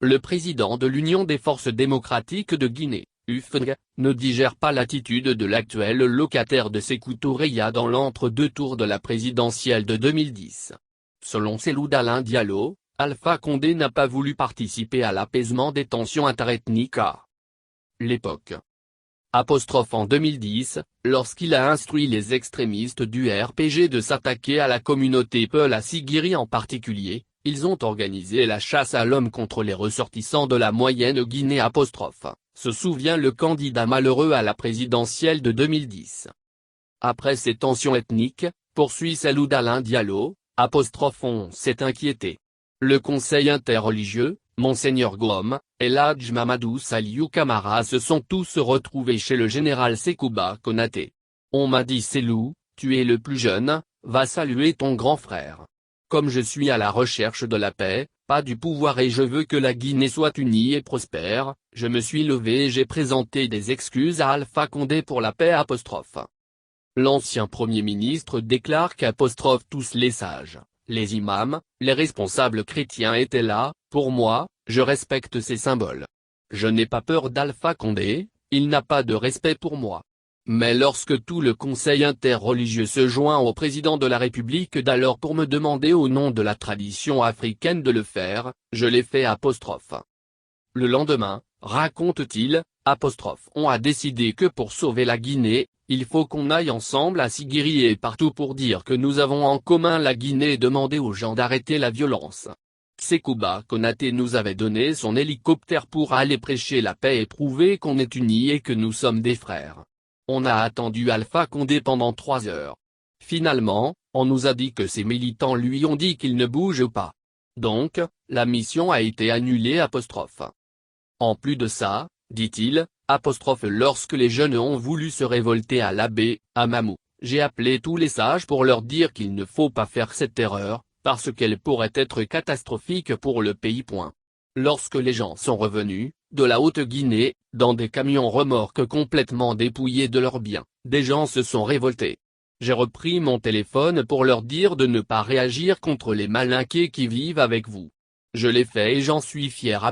Le président de l'Union des forces démocratiques de Guinée, UFDG, ne digère pas l'attitude de l'actuel locataire de Sékou Touré dans l'entre-deux tours de la présidentielle de 2010. Selon Cellou Dalein Diallo, Alpha Condé n'a pas voulu participer à l'apaisement des tensions interethniques à l'époque. En 2010, lorsqu'il a instruit les extrémistes du RPG de s'attaquer à la communauté Peul à Sigiri en particulier, ils ont organisé la chasse à l'homme contre les ressortissants de la moyenne Guinée. Se souvient le candidat malheureux à la présidentielle de 2010. Après ces tensions ethniques, poursuit Cellou Dalein Diallo, on s'est inquiété. Le conseil interreligieux, Monseigneur Gouam, El Hadj Mamadou Saliou Camara se sont tous retrouvés chez le général Sekouba Konaté. On m'a dit Cellou, tu es le plus jeune, va saluer ton grand frère. Comme je suis à la recherche de la paix, pas du pouvoir et je veux que la Guinée soit unie et prospère, je me suis levé et j'ai présenté des excuses à Alpha Condé pour la paix. L'ancien Premier ministre déclare tous les sages, les imams, les responsables chrétiens étaient là, pour moi, je respecte ces symboles. Je n'ai pas peur d'Alpha Condé, il n'a pas de respect pour moi. Mais lorsque tout le conseil interreligieux se joint au président de la République d'alors pour me demander au nom de la tradition africaine de le faire, je l'ai fait. Le lendemain, raconte-t-il, on a décidé que pour sauver la Guinée, il faut qu'on aille ensemble à Sigiri et partout pour dire que nous avons en commun la Guinée et demander aux gens d'arrêter la violence. Sekouba Konaté nous avait donné son hélicoptère pour aller prêcher la paix et prouver qu'on est unis et que nous sommes des frères. On a attendu Alpha Condé pendant 3 heures. Finalement, on nous a dit que ses militants lui ont dit qu'il ne bouge pas. Donc, la mission a été annulée. En plus de ça, dit-il, lorsque les jeunes ont voulu se révolter à l'abbé, à Mamou, j'ai appelé tous les sages pour leur dire qu'il ne faut pas faire cette erreur, parce qu'elle pourrait être catastrophique pour le pays. Lorsque les gens sont revenus, de la Haute-Guinée, dans des camions remorques complètement dépouillés de leurs biens, des gens se sont révoltés. J'ai repris mon téléphone pour leur dire de ne pas réagir contre les malinqués qui vivent avec vous. Je l'ai fait et j'en suis fier.